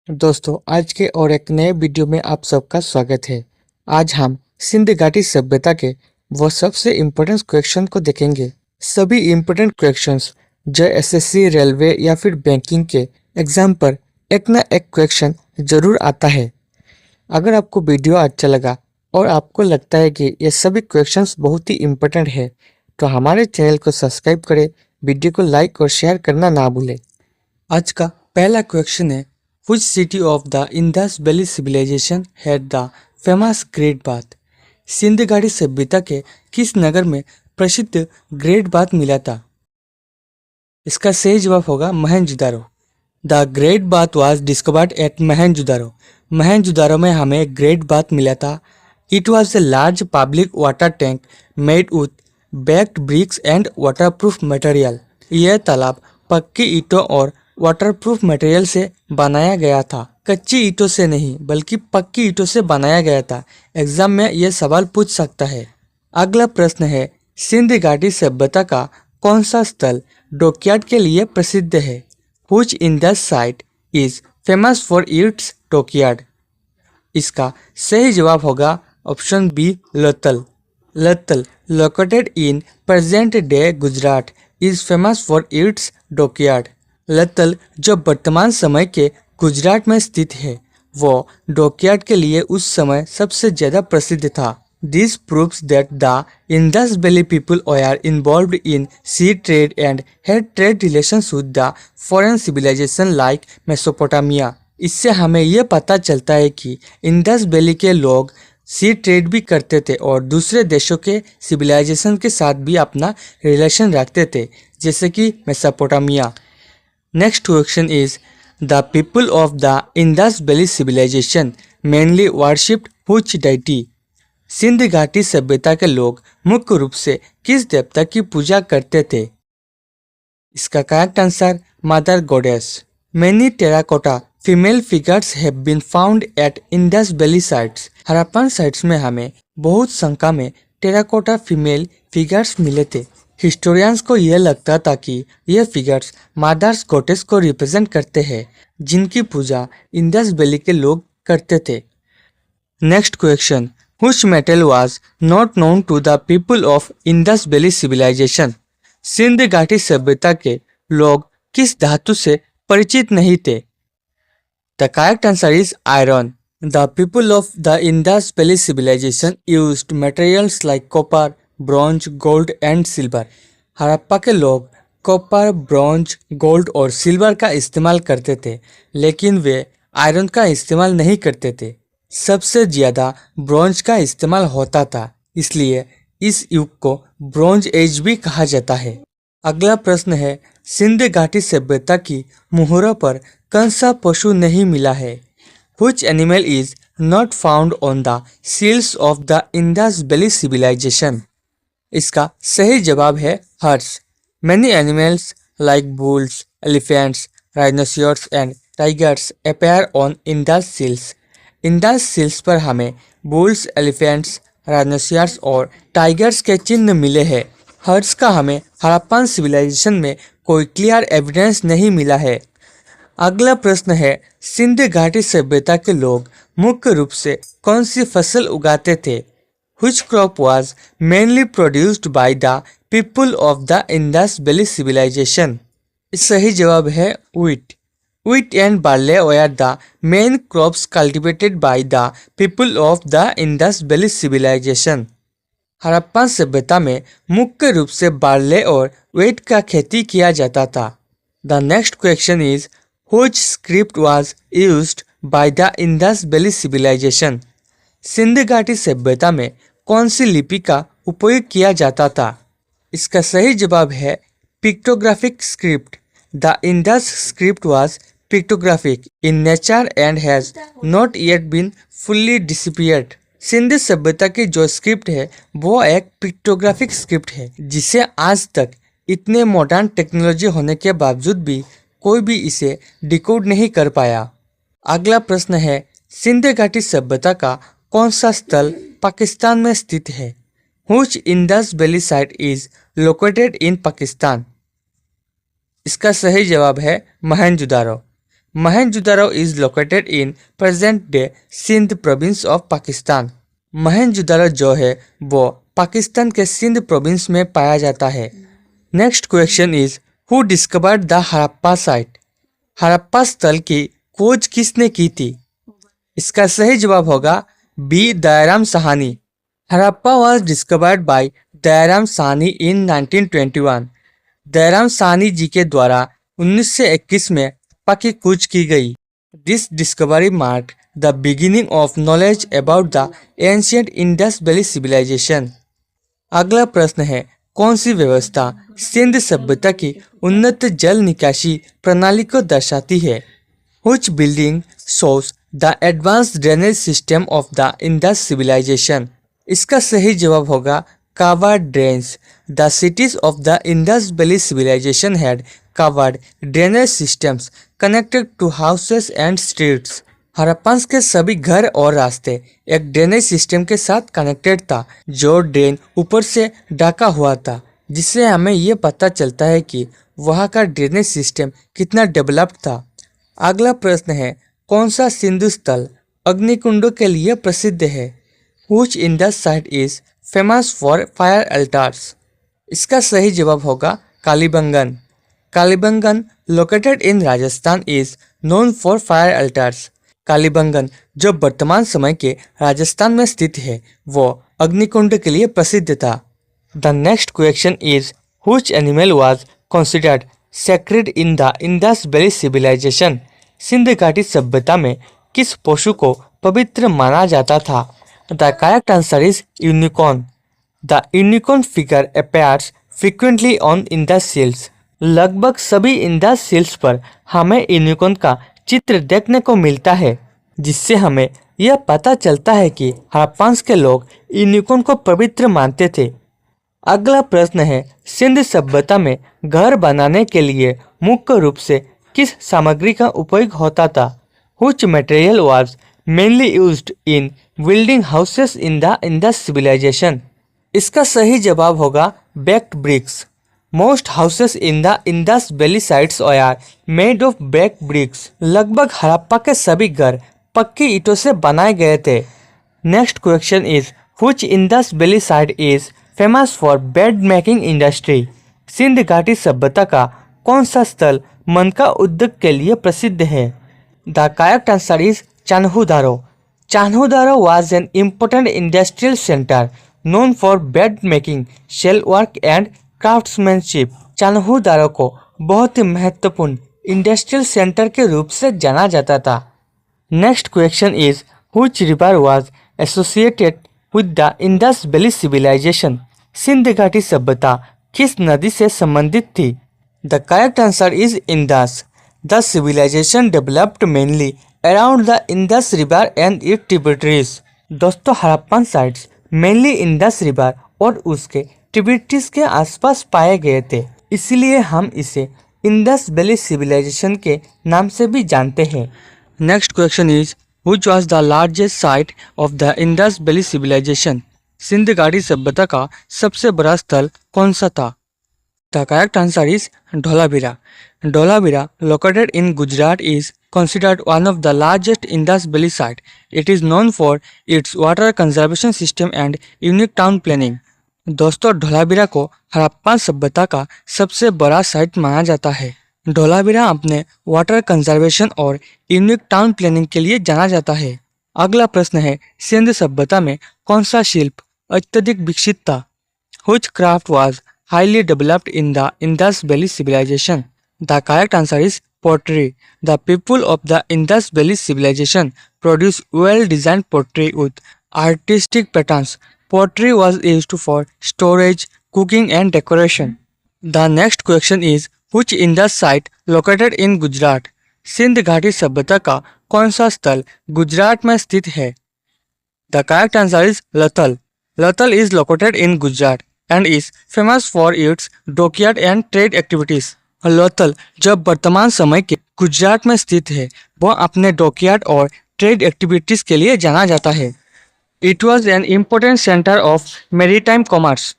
दोस्तों, आज के और एक नए वीडियो में आप सबका स्वागत है। आज हम सिंध घाटी सभ्यता के वो सबसे इम्पोर्टेंट क्वेश्चन को देखेंगे। सभी इम्पोर्टेंट क्वेश्चंस जो एसएससी, रेलवे या फिर बैंकिंग के एग्जाम पर एक ना एक क्वेश्चन जरूर आता है। अगर आपको वीडियो अच्छा लगा और आपको लगता है कि ये सभी क्वेश्चंस बहुत ही इम्पोर्टेंट है, तो हमारे चैनल को सब्सक्राइब करें, वीडियो को लाइक और शेयर करना ना भूलें। आज का पहला क्वेश्चन है, Which city of the Indus Valley civilization had the famous Great Bath? Sindh घाटी सभ्यता के किस नगर में प्रसिद्ध ग्रेट बाथ मिला था? इसका सही जवाब होगा Mohenjodaro. The great bath was discovered at Mohenjodaro. Mohenjodaro में हमें ग्रेट बाथ मिला था। It was a large public water tank made with baked bricks and waterproof material. यह तालाब पक्की ईंटों और वाटरप्रूफ मटेरियल से बनाया गया था। कच्ची ईंटों से नहीं बल्कि पक्की ईंटों से बनाया गया था। एग्जाम में यह सवाल पूछ सकता है। अगला प्रश्न है, सिंध घाटी सभ्यता का कौन सा स्थल डॉकयार्ड के लिए प्रसिद्ध है? Which Indus site is famous for its dockyard? इसका सही जवाब होगा option B, Lothal. Lothal located in present day Gujarat is famous for its dockyard. Lothal जो वर्तमान समय के गुजरात में स्थित है, वो डॉकयार्ड के लिए उस समय सबसे ज्यादा प्रसिद्ध था। This proves that the Indus valley people were involved in sea trade and had trade relations with the foreign civilization like Mesopotamia. इससे हमें यह पता चलता है कि इंडस वैली के लोग सी ट्रेड भी करते थे और दूसरे देशों के सिविलाइजेशन के साथ भी अपना रिलेशन रखते थे, जैसे कि Mesopotamia. Next question is, the people of the Indus valley civilization mainly worshipped which deity? Sindh घाटी सभ्यता के लोग मुख्य रूप से किस देवता की पूजा करते थे? इसका correct answer mother goddess. Many terracotta female figures have been found at Indus Valley sites. Harappan sites में हमें बहुत संख्या में टेराकोटा फीमेल फिगर्स मिले थे। हिस्टोरियंस को यह लगता था कि यह फिगर्स मदर्स गॉडेस को रिप्रेजेंट करते हैं, जिनकी पूजा इंडस वैली के लोग करते थे। Next question, Which metal was not known to the people of Indus Valley civilization? Sindh घाटी सभ्यता के लोग किस धातु से परिचित नहीं थे? The correct answer is iron. The people of the Indus Valley civilization used materials like copper, bronze, gold and silver. Harappa के लोग कॉपर, ब्रॉन्ज, गोल्ड और सिल्वर का इस्तेमाल करते थे, लेकिन वे आयरन का इस्तेमाल नहीं करते थे। सबसे ज्यादा ब्रॉन्ज का इस्तेमाल होता था, इसलिए इस युग को ब्रॉन्ज एज भी कहा जाता है। अगला प्रश्न है, सिंध घाटी सभ्यता की मुहरों पर कौन सा पशु नहीं मिला है? Which animal is not found on the seals of the Indus Valley civilization? इसका सही जवाब है hers. Many animals like bulls, elephants, rhinoceros and tigers appear on Indus seals. Indus seals पर हमें बुल्स, एलिफेंट्स, राइनोसियर्स और टाइगर्स के चिन्ह मिले हैं। हर्स का हमें हड़प्पन सिविलाइजेशन में कोई क्लियर एविडेंस नहीं मिला है। अगला प्रश्न है, सिंध घाटी सभ्यता के लोग मुख्य रूप से कौन सी फसल उगाते थे? Which crop was mainly produced by the people of the Indus Valley civilization? सही जवाब है wheat. Wheat and barley were the main crops cultivated by the people of the Indus Valley civilization. Harappan सभ्यता में मुख्य रूप से बार्ले और wheat का खेती किया जाता था। The next question is, which script was used by the Indus Valley civilization? Sindh घाटी सभ्यता में कौन सी लिपि का उपयोग किया जाता था? इसका सही जवाब है pictographic script. The Indus script was pictographic in nature and has not yet been fully disappeared. Sindh सभ्यता की जो स्क्रिप्ट है वो एक पिक्टोग्राफिक स्क्रिप्ट है, जिसे आज तक इतने मॉडर्न टेक्नोलॉजी होने के बावजूद भी कोई भी इसे डिकोड नहीं कर पाया। अगला प्रश्न है, सिंध घाटी सभ्यता का कौन सा स्थल पाकिस्तान में स्थित है? Which Indus Valley site is located in Pakistan? इसका सही जवाब है Mohenjodaro. Mohenjodaro is located in present day Sindh province of Pakistan. Mohenjodaro जो है वो पाकिस्तान के सिंध प्रोविंस में पाया जाता है। Next question is who discovered the Harappa site. Harappa स्थल की खोज किसने की थी? इसका सही जवाब होगा B Dayaram Sahni. Harappa was discovered by Dayaram Sahni in 1921। Dayaram Sahni ji के द्वारा 1921 में हड़प्पा की खोज की गई। This discovery mark the beginning of knowledge about the ancient Indus valley civilisation. अगला प्रश्न है कौन सी व्यवस्था सिंध सभ्यता की उन्नत जल निकासी प्रणाली को दर्शाती है? Which building shows the advanced drainage system of the Indus civilization? इसका सही जवाब होगा covered drains. The cities of the Indus Valley civilization had covered drainage systems connected to houses and streets. Harappa के सभी घर और रास्ते एक ड्रेनेज सिस्टम के साथ कनेक्टेड था जो ड्रेन ऊपर से ढका हुआ था, जिससे हमें ये पता चलता है कि वहाँ का ड्रेनेज सिस्टम कितना डेवलप्ड था। अगला प्रश्न है कौन सा सिंधु स्थल अग्निकुंडों के लिए प्रसिद्ध है? Which Indus site is famous for fire altars? इसका सही जवाब होगा Kalibangan. Kalibangan located in Rajasthan is known for fire altars. Kalibangan जो वर्तमान समय के राजस्थान में स्थित है वो अग्निकुंड के लिए प्रसिद्ध था। The next question is which animal was considered sacred in the Indus valley civilisation. Sindh घाटी सभ्यता में किस पशु को पवित्र माना जाता था? The correct answer is unicorn. The unicorn figure appears frequently on Indus seals. लगभग सभी इंडस सील्स पर हमें यूनिकॉर्न का चित्र देखने को मिलता है, जिससे हमें यह पता चलता है कि हड़प्पा के लोग यूनिकॉर्न को पवित्र मानते थे। अगला प्रश्न है सिंध सभ्यता में घर बनाने के लिए मुख्य रूप से किस सामग्री का उपयोग होता था? Which material was mainly used in building houses in the Indus civilization? इसका सही जवाब होगा baked bricks. Most houses in the Indus Valley sites are made of baked bricks. लगभग हड़प्पा के सभी घर पक्की ईंटों से बनाए गए थे। Next question is which Indus Valley site is famous for bed making industry? Sindh घाटी सभ्यता का कौन सा स्थल मनका उद्योग के लिए प्रसिद्ध है? The correct answer is Chanhudaro. Chanhudaro was an important industrial center known for bed making, shell work and craftsmanship. Chanhudaro को बहुत ही महत्वपूर्ण इंडस्ट्रियल सेंटर के रूप से जाना जाता था। Next question is which river was associated with the Indus valley civilisation? Sindh घाटी सभ्यता किस नदी से संबंधित थी? The correct answer is Indus. The civilisation developed mainly around the Indus river and its tributaries. दोस्तों Harappan sites mainly Indus river और उसके ट्रिब्यूटरीज के आसपास पाए गए थे, इसलिए हम इसे इंडस वैली सिविलाइजेशन के नाम से भी जानते हैं। Next question is which was the largest site of the Indus valley civilisation? Sindh घाटी सभ्यता का सबसे बड़ा स्थल कौन सा था? The correct answer is Dholavira. Dholavira located in Gujarat is considered one of the largest Indus Valley site. It is known for its water conservation system and unique town planning. दोस्तों धोलावीरा को हड़प्पा सभ्यता का सबसे बड़ा साइट माना जाता है। धोलावीरा अपने वाटर कंजर्वेशन और यूनिक टाउन प्लानिंग के लिए जाना जाता है। अगला प्रश्न है सिंध सभ्यता में कौन सा शिल्प अत्यधिक विकसित था? Which craft was highly developed in the Indus Valley civilization? The correct answer is pottery. The people of the Indus Valley civilization produced well-designed pottery with artistic patterns. Pottery was used for storage, cooking and decoration. The next question is which Indus site located in Gujarat? Sindh घाटी सभ्यता का कौन सा स्थल गुजरात में स्थित है? The correct answer is Lothal. Lothal is located in Gujarat and is famous for its dockyard and trade activities. Lothal जो वर्तमान समय के गुजरात में स्थित है वो अपने डॉकयार्ड और ट्रेड एक्टिविटीज के लिए जाना जाता है। It was an important centre of maritime commerce.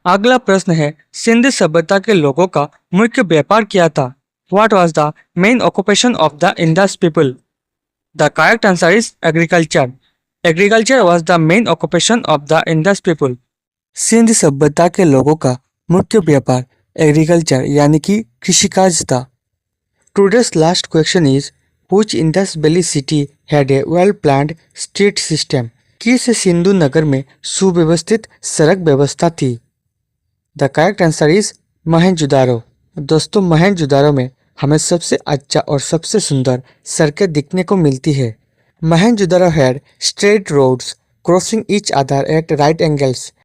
अगला प्रश्न है सिंध सभ्यता के लोगों का मुख्य व्यापार क्या था? What was the main occupation of the Indus people? The correct answer is agriculture. Agriculture was the main occupation of the Indus people. Sindh सभ्यता के लोगों का मुख्य व्यापार एग्रीकल्चर यानी कि कृषिकाज था. Today's last question is which Indus Valley city had a well-planned street system? किस सिंधु नगर में सुव्यवस्थित सड़क व्यवस्था थी? The correct answer is Mohenjodaro. दोस्तों, मोहनजोदारो में हमें सबसे अच्छा और सबसे सुंदर सड़कें दिखने को मिलती है. Mohenjodaro had straight roads crossing each other at right angles